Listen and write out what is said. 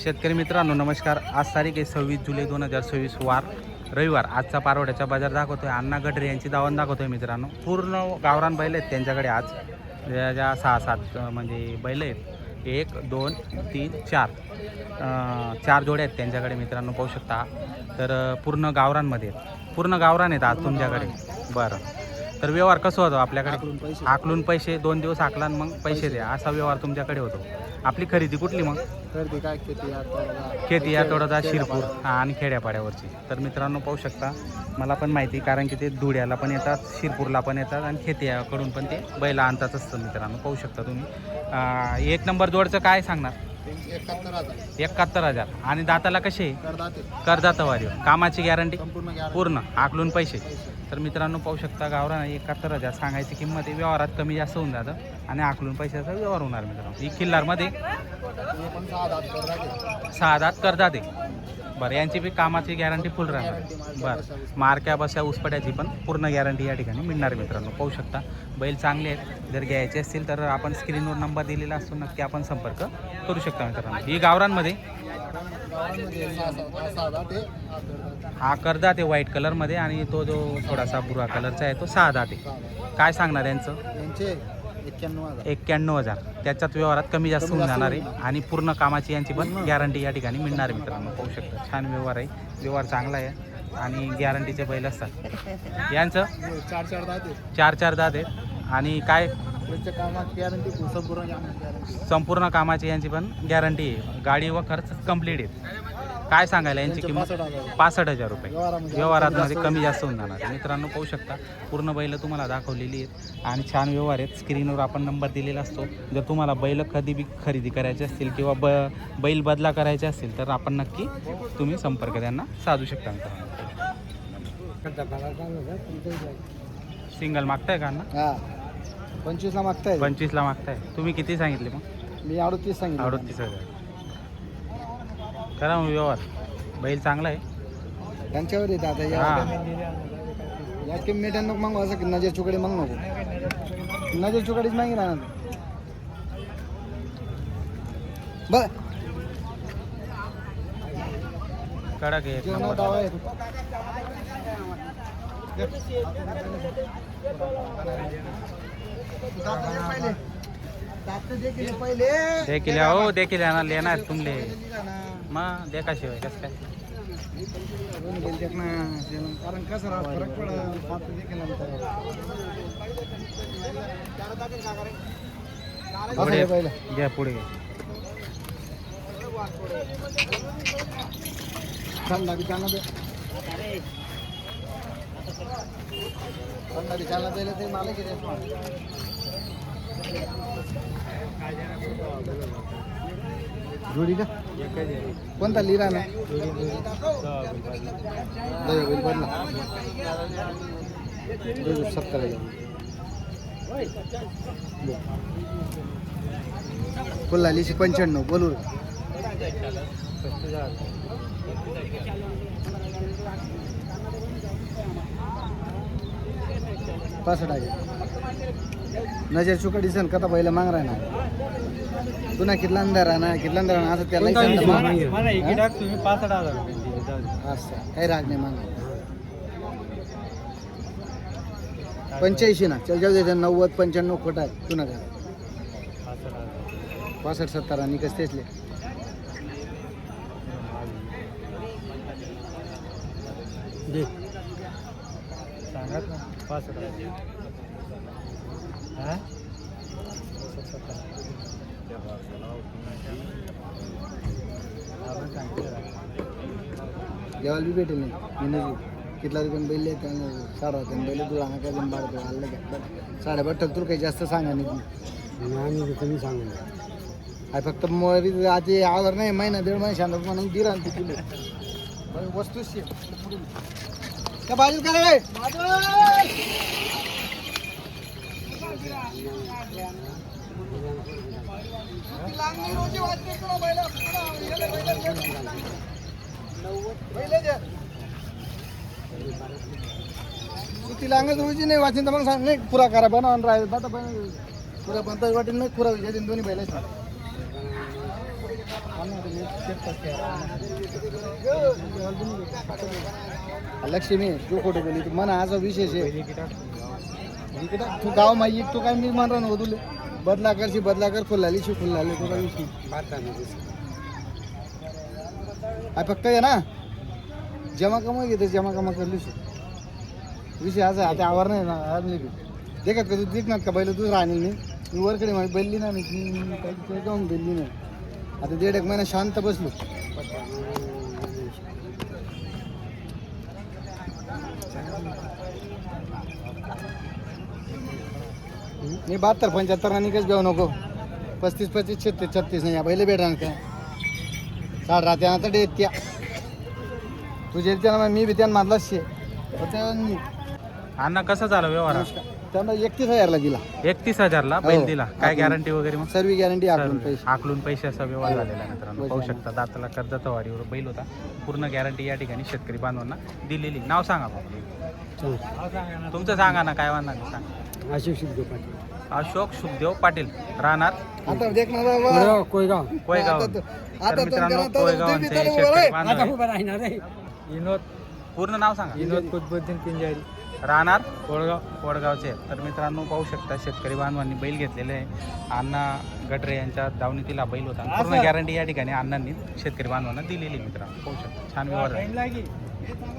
शेतकरी मित्रांनो नमस्कार. आज तारीख आहे 26 जुलै 2026 वार रविवार. आजचा पारोड्याचा बाजार दाखवतोय. अण्णा गडरे यांची दावण दाखवतोय मित्रांनो. पूर्ण गावरान बैल आहेत त्यांच्याकडे आज. ज्या 6-7 म्हणजे बैल आहेत. 1 2 3 4 4 जोड्या आहेत त्यांच्याकडे मित्रांनो, पाहू शकता. तर पूर्ण गावरानमध्ये पूर्ण गावरान आहेत आज तुमच्याकडे. बरं, तर व्यवहार कसं होतो आपल्याकडे? आकलून पैसे 2 दिवस आकला मग पैसे द्या, असा व्यवहार तुमच्याकडे होतो. आपली खरेदी कुठली मग? खरेदी काय खेती या थोडासा शिरपूर आणि खेड्यापाड्यावरची. तर मित्रांनो पाहू शकता, मला पण माहिती, कारण की ते धुळ्याला पण येतात, शिरपूरला पण येतात आणि खेतीयाकडून पण ते बैला आणतात असतं मित्रांनो, पाहू शकता तुम्ही. 1 नंबर जोडचं काय सांगणार? 71,000. आणि दाताला कसे? करदातवारी. कामाची गॅरंटी पूर्ण, आकलून पैसे. तर मित्रांनो पाहू शकता, गावरान 71,000 सांगायची किंमत आहे. व्यवहारात कमी जास्त होऊन जातं आणि आकलून पैशाचा व्यवहार होणार मित्रांनो. ही किल्लारमध्ये 6 दात करदात आहे. बरं, यांची बी कामाची गॅरंटी फुल राहणार. बरं, मारक्या बस्या उसपड्याची पण पूर्ण गॅरंटी या ठिकाणी मिळणार मित्रांनो, पाहू शकता. बैल चांगले आहेत. जर घ्यायचे असतील तर आपण स्क्रीनवर नंबर दिलेला असतो, नक्की आपण संपर्क करू शकता मित्रांनो. ही गावरानमध्ये हा करदात आहे व्हाईट कलरमध्ये, आणि तो जो थोडासा भुरा कलरचा आहे तो 6 दात आहे. काय सांगणार यांचं? 91,000. त्याच्यात व्यवहारात कमी जास्त होऊन जाणार आहे आणि पूर्ण कामाची यांची पण गॅरंटी या ठिकाणी मिळणार आहे मित्रांनो, पाहू शकता. छान व्यवहार आहे, व्यवहार चांगला आहे आणि गॅरंटीचे बैल असतात. यांचं 4 दात आहेत. आणि काय संपूर्ण कामाची यांची पण गॅरंटी आहे. गाडी व खर्च कंप्लीट आहे. काय सांगायला यांची किंमत? 65,000 रुपये. व्यवहारात मध्ये कमी जास्त होऊन जाणार मित्रांनो, पाहू शकता. पूर्ण बैल तुम्हाला दाखवलेली आहेत आणि छान व्यवहार आहेत. स्क्रीनवर आपण नंबर दिलेला असतो. जर तुम्हाला बैल खरेदी करायचे असतील किंवा बैल बदला करायचे असतील तर आपण नक्की तुम्ही संपर्क त्यांना साधू शकता मित्रांनो. सिंगल मागताय का ना? 25ला मागताय. 25ला मागताय. तुम्ही किती सांगितले मग? मी 38 सांगितलं. 38,000 करा मग व्यवहार. बैल चांगला आहे. त्यांच्यावर येत आता या किंमत नको मागू, असं नजर चुकडे मागू नको. नजर चुकडीच मागे ना बर. कडक आहे. देखील हो, देखील येणार तुमले मग देखाशिवाय कसं काय? कारण कसं फरक पुढे घ्या, पुढे घ्या. ते मला किती जोडी का? कोणता लिरा ना? फुल्ला लिशी 95 बोलू. नजर चुकडी सण कथा पहिला मांग राहणार पुन्हा कितलांदर असं त्याला तुम्ही 65,000 असं काही राग नाही मांग. 85 ना चल जाऊ दे. 90 95 खोटा आहे तुला का? 65-70 आणि कसं तेचले सांगत ना 65,000. जेवायला बी भेटेल नाही. कितला रुपये बैल साडा बैल तुला काय जण बाळतो आलं का 7.5 तुला काही जास्त सांगा नाही. कमी सांगा फक्त आधी आवर नाही. महिना 1.5 महिना शांत म्हणून दिला तुला वस्तू त्या बाजू करा. तिला अंगच रोजी नाही वाचन तर मग सांग नाही पुरा करा बनवून राहील आता पण पुरा बनता वाटेल नाही पुरा दोन्ही बैल लक्ष्मी तू खोटं बोली तू मना असा विशेष आहे तू गाव माहिती तू काय मी म्हणतो ना तुला बदला कर फुलाली फुलाली तू काय विषय फक्त आहे ना जमा कमा घेते जमा कमा करलीस विषय असा आता आवर नाही ना आज नाही देखत का तू दिखणार का बैल तू राहणार नाही मी वरकडे माझी बैलली ना मी काही जाऊन बेलली नाही आता 1.5 महिना शांत बसलो मी 72-75 ना निकच घेऊ नको 35-35 36 नाही पहिले भेटणार काय साड राहते आता डेट त्या तुझे त्यानं मी बी त्यानं मारलाच शे अण्णा कसं झालं व्यवहार त्यांना 31,000ला दिला 31,000ला बैल दिला काय गॅरंटी वगैरे मग सर्व गॅरंटी आपण पैसे आकलून पैशाचा व्यवहार झालेला आहे मित्रांनो पाहू शकता दाताला कर्जतवाडीवर बैल होता पूर्ण गॅरंटी या ठिकाणी शेतकरी बांधवांना दिलेली नाव सांगा बाबा तुमचं सांगा ना काय वाहणार सांगा अशोक सुखदेव पाटील राहणार आता देखणार कोयगाव तर मित्रांनो कोयगावांचे शेतकरी बांधव विनोद पूर्ण नाव सांगा विनोद कुतुबुद्दीन पिंजारी राहणार कोडगावचे तर मित्रांनो पाहू शकता शेतकरी बांधवांनी बैल घेतलेले आहे अण्णा गटरे यांच्या दावणीतील हा बैल होता पूर्ण गॅरंटी या ठिकाणी अण्णांनी शेतकरी बांधवांना दिलेली मित्रांनो पाहू शकता छान व्यवहार आहे